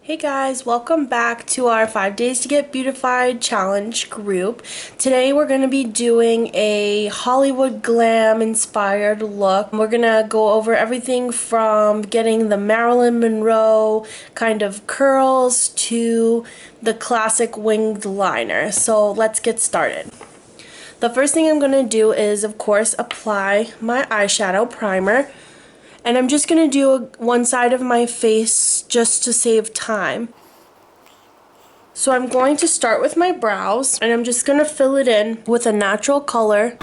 Hey guys, welcome back to our 5 Days to Get Beautified challenge group. Today we're going to be doing a Hollywood glam inspired look. We're going to go over everything from getting the Marilyn Monroe kind of curls to the classic winged liner. So let's get started. The first thing I'm going to do is, of course, apply my eyeshadow primer. And I'm just going to do one side of my face just to save time. So I'm going to start with my brows, and I'm just going to fill it in with a natural color.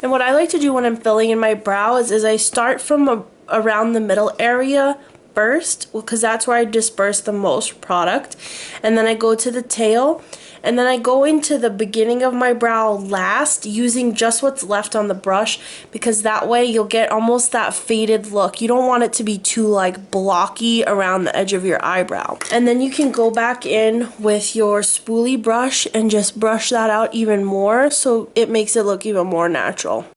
And what I like to do when I'm filling in my brows is I start from around the middle area first, because that's where I disperse the most product, and then I go to the tail, and then I go into the beginning of my brow last, using just what's left on the brush, because that way you'll get almost that faded look. You don't want it to be too like blocky around the edge of your eyebrow. And then you can go back in with your spoolie brush and just brush that out even more so it makes it look even more natural.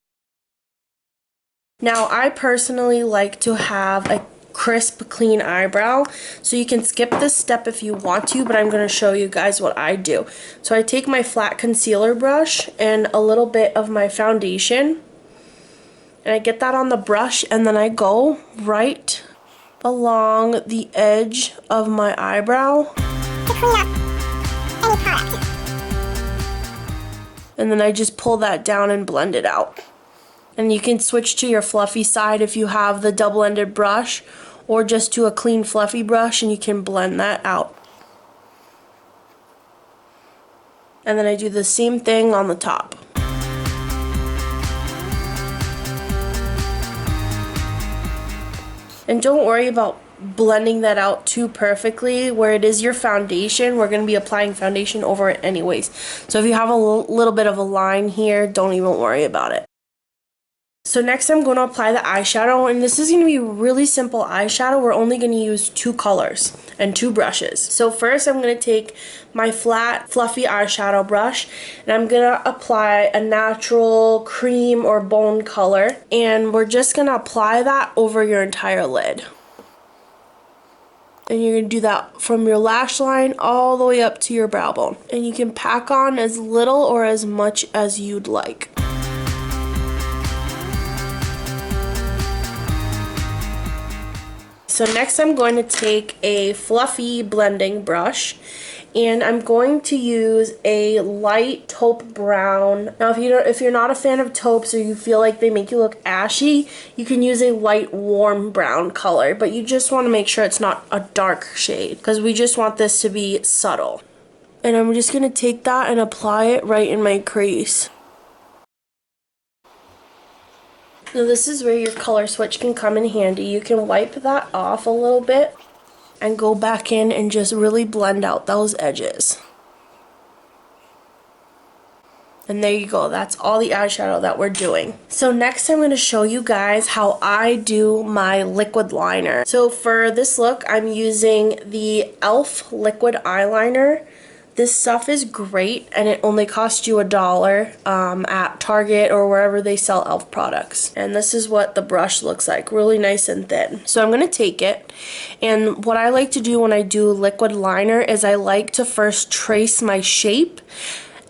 Now I personally like to have a crisp, clean eyebrow, so you can skip this step if you want to, but I'm going to show you guys what I do. So I take my flat concealer brush and a little bit of my foundation, and I get that on the brush, and then I go right along the edge of my eyebrow to clean up any product. And then I just pull that down and blend it out. And you can switch to your fluffy side if you have the double-ended brush, or just to a clean fluffy brush, and you can blend that out. And then I do the same thing on the top. And don't worry about blending that out too perfectly. Where it is your foundation, we're going to be applying foundation over it anyways. So if you have a little bit of a line here, don't even worry about it. So next I'm going to apply the eyeshadow, and this is going to be really simple eyeshadow. We're only going to use 2 colors and 2 brushes. So first I'm going to take my flat fluffy eyeshadow brush, and I'm going to apply a natural cream or bone color, and we're just going to apply that over your entire lid. And you're going to do that from your lash line all the way up to your brow bone. And you can pack on as little or as much as you'd like. So next I'm going to take a fluffy blending brush, and I'm going to use a light taupe brown. Now if you're not a fan of taupes, or you feel like they make you look ashy, you can use a light warm brown color, but you just want to make sure it's not a dark shade, because we just want this to be subtle. And I'm just going to take that and apply it right in my crease. Now this is where your color switch can come in handy. You can wipe that off a little bit and go back in and just really blend out those edges. And there you go, that's all the eyeshadow that we're doing. So next I'm going to show you guys how I do my liquid liner. So for this look I'm using the e.l.f. liquid eyeliner. This stuff is great, and it only costs you $1 at Target or wherever they sell e.l.f. products. And this is what the brush looks like, really nice and thin. So I'm going to take it, and what I like to do when I do liquid liner is I like to first trace my shape,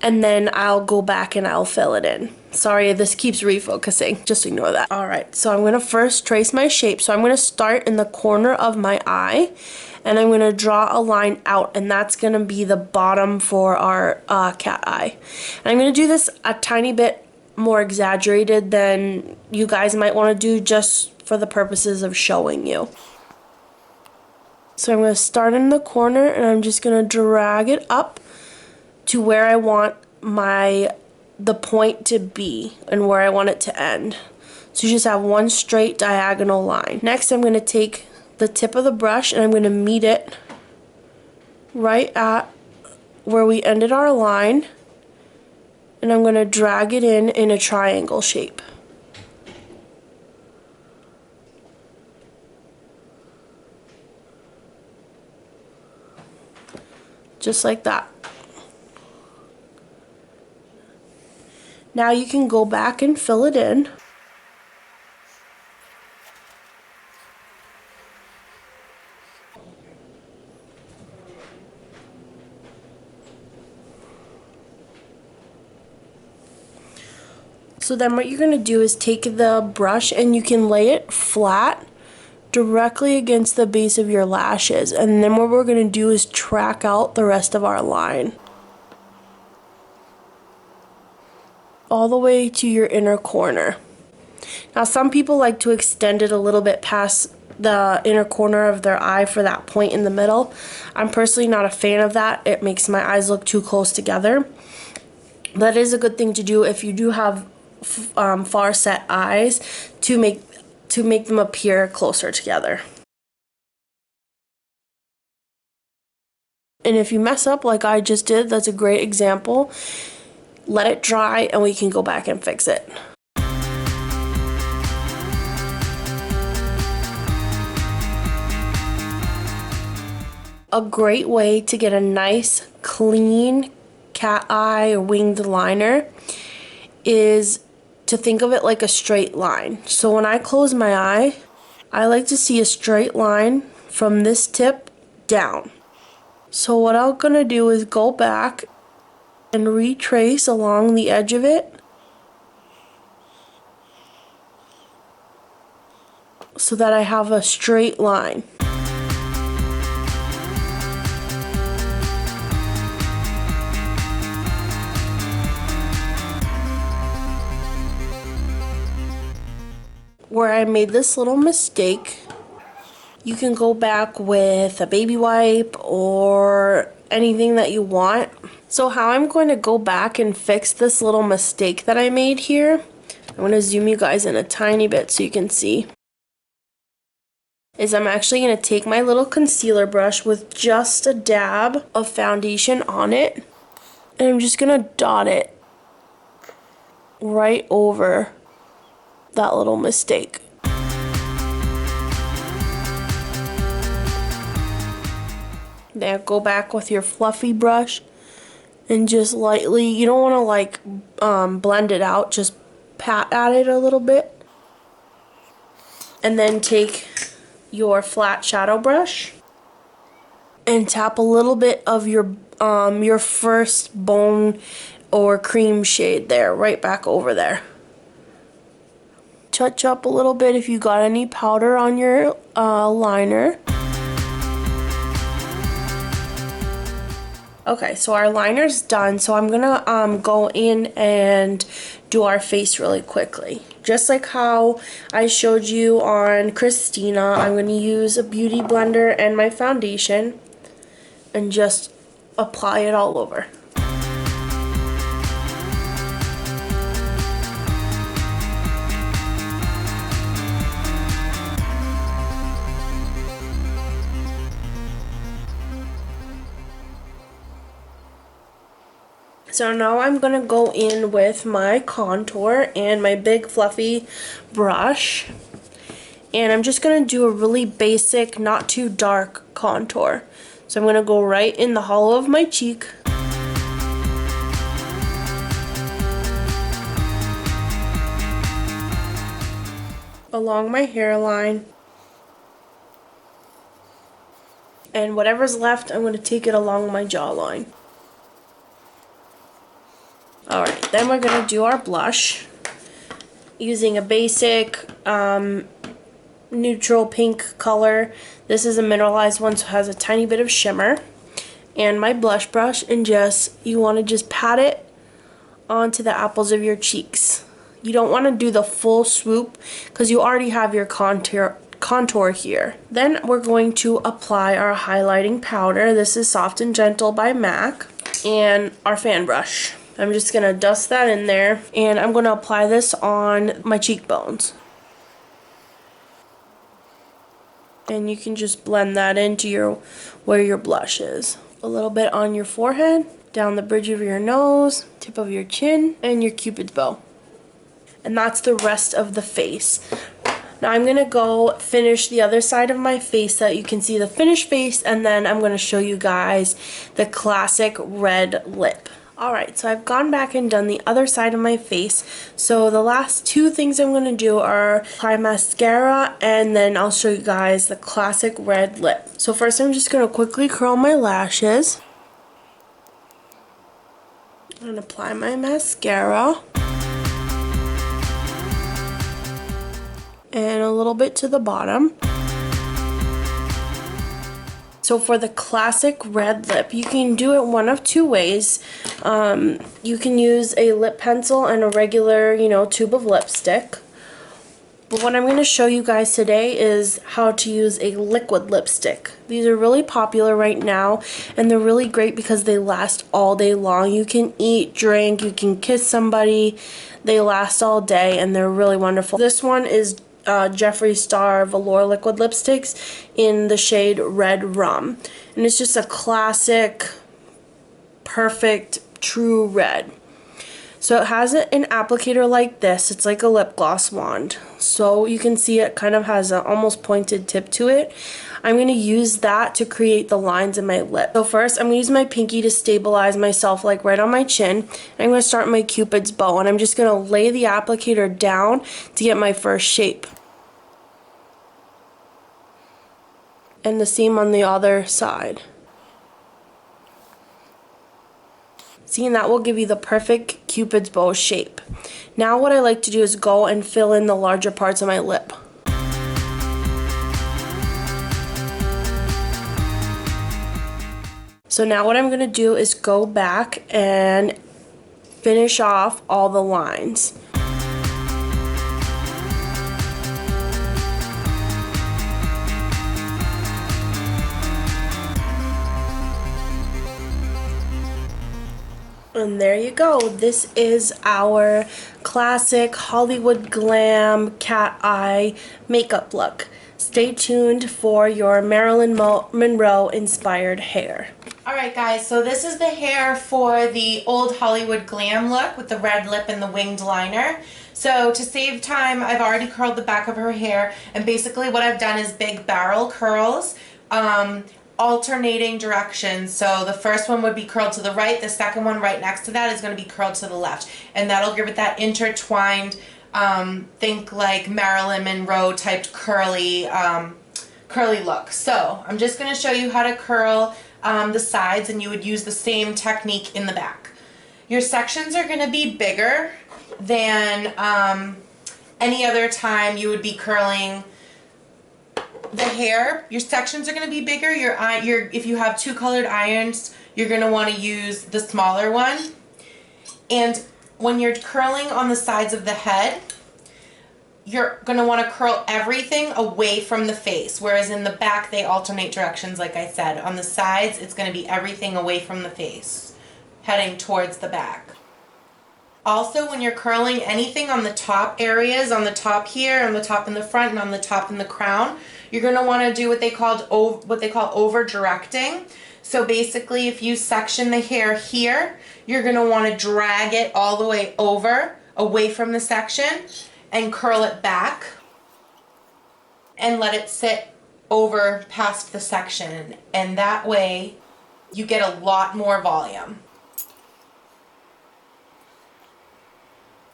and then I'll go back and I'll fill it in. Sorry, this keeps refocusing. Just ignore that. Alright, so I'm going to first trace my shape. So I'm going to start in the corner of my eye, and I'm going to draw a line out, and that's going to be the bottom for our cat eye. And I'm going to do this a tiny bit more exaggerated than you guys might want to do, just for the purposes of showing you. So I'm going to start in the corner, and I'm just going to drag it up to where I want the point to be and where I want it to end. So you just have one straight diagonal line. Next I'm going to take the tip of the brush, and I'm going to meet it right at where we ended our line, and I'm going to drag it in a triangle shape. Just like that. Now you can go back and fill it in. So then what you're going to do is take the brush and you can lay it flat directly against the base of your lashes. And then what we're going to do is track out the rest of our line all the way to your inner corner. Now some people like to extend it a little bit past the inner corner of their eye for that point in the middle. I'm personally not a fan of that. It makes my eyes look too close together. That is a good thing to do if you do have far set eyes, to make them appear closer together. And if you mess up like I just did, that's a great example. Let it dry and we can go back and fix it. A great way to get a nice clean cat eye or winged liner is to think of it like a straight line. So when I close my eye, I like to see a straight line from this tip down. So what I'm gonna do is go back and retrace along the edge of it so that I have a straight line. Where I made this little mistake, you can go back with a baby wipe or anything that you want. So how I'm going to go back and fix this little mistake that I made here, I'm going to zoom you guys in a tiny bit so you can see, is I'm actually going to take my little concealer brush with just a dab of foundation on it, and I'm just going to dot it right over that little mistake. Now go back with your fluffy brush and just lightly, you don't want to like blend it out, just pat at it a little bit. And then take your flat shadow brush and tap a little bit of your first bone or cream shade there, right back over there. Touch up a little bit if you got any powder on your liner. Okay, so our liner's done, so I'm gonna go in and do our face really quickly. Just like how I showed you on Christina, I'm gonna use a beauty blender and my foundation and just apply it all over. So now I'm going to go in with my contour and my big fluffy brush. And I'm just going to do a really basic, not too dark contour. So I'm going to go right in the hollow of my cheek. Along my hairline. And whatever's left, I'm going to take it along my jawline. Alright, then we're going to do our blush using a basic neutral pink color. This is a mineralized one, so it has a tiny bit of shimmer. And my blush brush, and you want to just pat it onto the apples of your cheeks. You don't want to do the full swoop because you already have your contour here. Then we're going to apply our highlighting powder. This is Soft and Gentle by MAC, and our fan brush. I'm just going to dust that in there, and I'm going to apply this on my cheekbones. And you can just blend that into where your blush is. A little bit on your forehead, down the bridge of your nose, tip of your chin, and your cupid's bow. And that's the rest of the face. Now I'm going to go finish the other side of my face so that you can see the finished face, and then I'm going to show you guys the classic red lip. Alright, so I've gone back and done the other side of my face. So the last two things I'm going to do are apply mascara, and then I'll show you guys the classic red lip. So first I'm just going to quickly curl my lashes and apply my mascara. and a little bit to the bottom. So for the classic red lip, you can do it one of two ways. You can use a lip pencil and a regular, tube of lipstick. But what I'm going to show you guys today is how to use a liquid lipstick. These are really popular right now, and they're really great because they last all day long. You can eat, drink, you can kiss somebody. They last all day, and they're really wonderful. This one is Jeffree Star Velour liquid lipsticks in the shade Red Rum. And it's just a classic, perfect, true red. So it has an applicator like this. It's like a lip gloss wand. So you can see it kind of has an almost pointed tip to it. I'm going to use that to create the lines in my lip. So first I'm going to use my pinky to stabilize myself like right on my chin. I'm going to start my Cupid's bow, and I'm just going to lay the applicator down to get my first shape. And the same on the other side. See, and that will give you the perfect Cupid's bow shape. Now what I like to do is go and fill in the larger parts of my lip. So now what I'm going to do is go back and finish off all the lines. And there you go. This is our classic Hollywood glam cat eye makeup look. Stay tuned for your Marilyn Monroe inspired hair. Alright guys, so this is the hair for the old Hollywood glam look with the red lip and the winged liner. So to save time, I've already curled the back of her hair, and basically what I've done is big barrel curls. Alternating directions. So the first one would be curled to the right, the second one right next to that is going to be curled to the left, and that'll give it that intertwined, think like Marilyn Monroe typed curly look. So I'm just going to show you how to curl the sides, and you would use the same technique in the back. Your sections are going to be bigger than any other time you would be curling the hair. Your sections are going to be bigger. If you have two colored irons, you're going to want to use the smaller one. And when you're curling on the sides of the head, you're going to want to curl everything away from the face, whereas in the back they alternate directions like I said. On the sides it's going to be everything away from the face, heading towards the back. Also, when you're curling anything on the top areas, on the top here, on the top in the front, and on the top in the crown, you're going to want to do what they call over directing. So basically, if you section the hair here, you're going to want to drag it all the way over, away from the section, and curl it back, and let it sit over past the section. And that way, you get a lot more volume.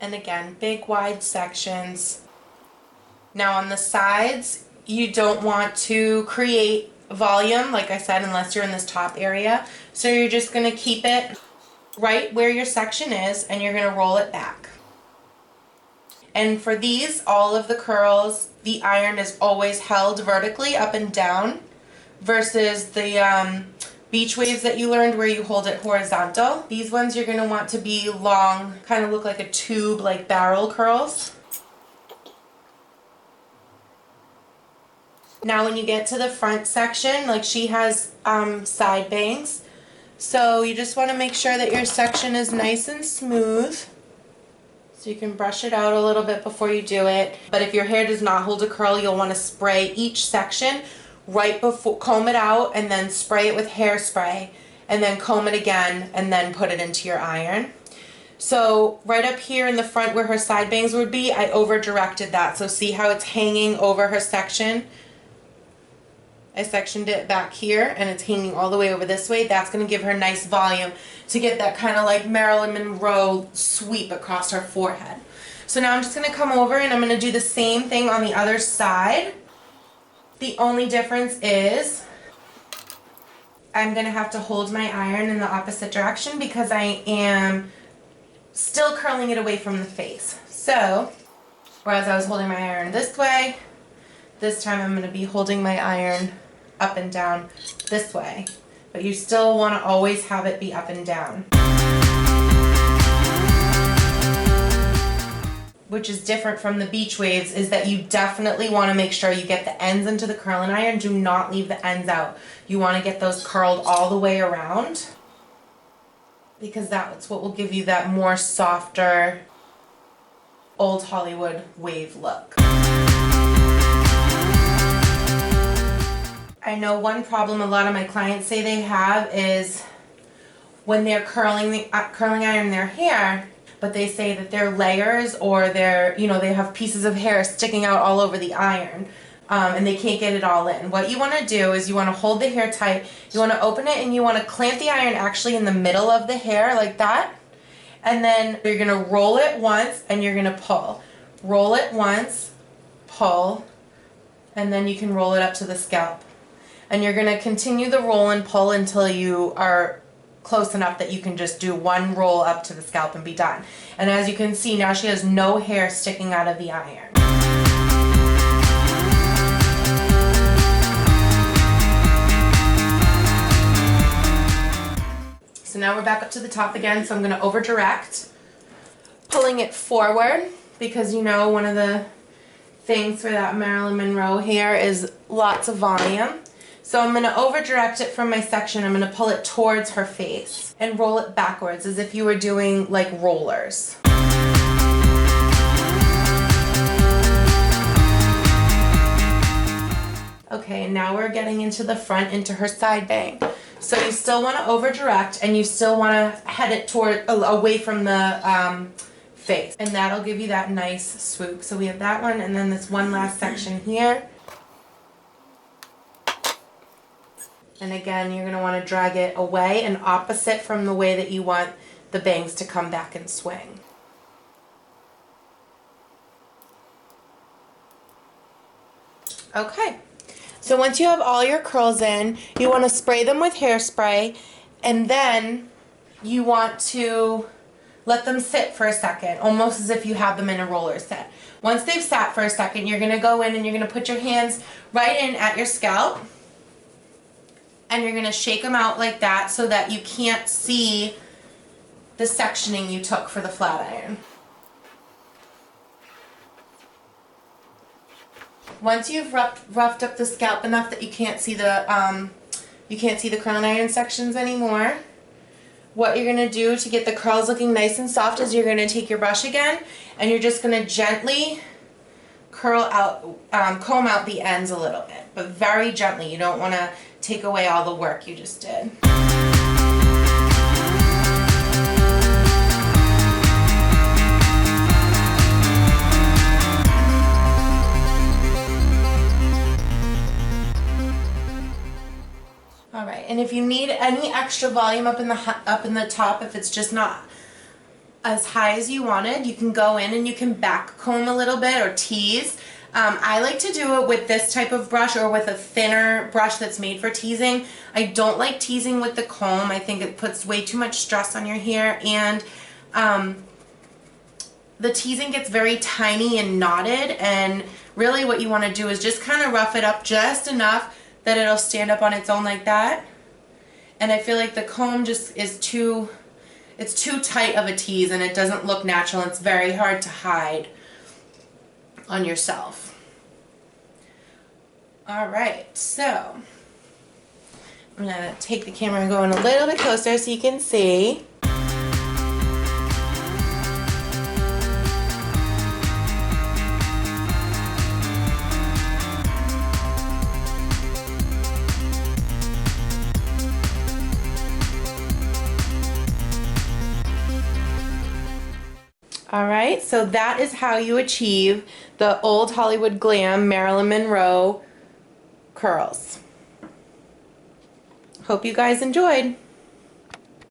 And again, big wide sections. Now on the sides, you don't want to create volume, like I said, unless you're in this top area. So you're just going to keep it right where your section is, and you're going to roll it back. And for these, all of the curls, the iron is always held vertically up and down, versus the beach waves that you learned where you hold it horizontal. These ones you're going to want to be long, kind of look like a tube, like barrel curls. Now when you get to the front section, like she has side bangs, so you just want to make sure that your section is nice and smooth. So you can brush it out a little bit before you do it. But if your hair does not hold a curl, you'll want to spray each section right before, comb it out, and then spray it with hairspray, and then comb it again, and then put it into your iron. So right up here in the front where her side bangs would be, I over directed that. So see how it's hanging over her section? I sectioned it back here, and it's hanging all the way over this way. That's going to give her nice volume to get that kind of like Marilyn Monroe sweep across her forehead. So now I'm just going to come over, and I'm going to do the same thing on the other side. The only difference is I'm going to have to hold my iron in the opposite direction because I am still curling it away from the face. So Whereas I was holding my iron this way, this time I'm going to be holding my iron up and down this way. But you still want to always have it be up and down. Which is different from the beach waves, is that you definitely want to make sure you get the ends into the curling iron. Do not leave the ends out. You want to get those curled all the way around, because that's what will give you that more softer old Hollywood wave look. I know one problem a lot of my clients say they have is when they're curling iron their hair, but they say that their layers or their, they have pieces of hair sticking out all over the iron, and they can't get it all in. What you want to do is you want to hold the hair tight, you want to open it, and you want to clamp the iron actually in the middle of the hair like that, and then you're going to roll it once and you're going to pull. Roll it once, pull, and then you can roll it up to the scalp. And you're going to continue the roll and pull until you are close enough that you can just do one roll up to the scalp and be done. And as you can see, now she has no hair sticking out of the iron. So now we're back up to the top again, so I'm going to over direct, pulling it forward, because one of the things for that Marilyn Monroe hair is lots of volume. So I'm going to over direct it from my section. I'm going to pull it towards her face and roll it backwards as if you were doing like rollers. Okay, and now we're getting into the front, into her side bang. So you still want to over direct, and you still want to head it away from the face, and that'll give you that nice swoop. So we have that one, and then this one last section here. And again, you're going to want to drag it away and opposite from the way that you want the bangs to come back and swing. Okay, so once you have all your curls in, you want to spray them with hairspray, and then you want to let them sit for a second, almost as if you have them in a roller set. Once they've sat for a second, you're going to go in and you're going to put your hands right in at your scalp, and you're going to shake them out like that so that you can't see the sectioning you took for the flat iron. Once you've roughed up the scalp enough that you can't see the curling iron sections anymore, what you're going to do to get the curls looking nice and soft is you're going to take your brush again, and you're just going to gently comb out the ends a little bit, but very gently. You don't want to take away all the work you just did. All right, and if you need any extra volume up in the top, if it's just not as high as you wanted, you can go in and you can back comb a little bit or tease. I like to do it with this type of brush or with a thinner brush that's made for teasing. I don't like teasing with the comb. I think it puts way too much stress on your hair, and the teasing gets very tiny and knotted, and really what you want to do is just kind of rough it up just enough that it'll stand up on its own like that. And I feel like the comb just is too tight of a tease, and it doesn't look natural. It's very hard to hide on yourself. Alright, so I'm going to take the camera and go in a little bit closer so you can see. Alright, so that is how you achieve the old Hollywood glam Marilyn Monroe curls. Hope you guys enjoyed.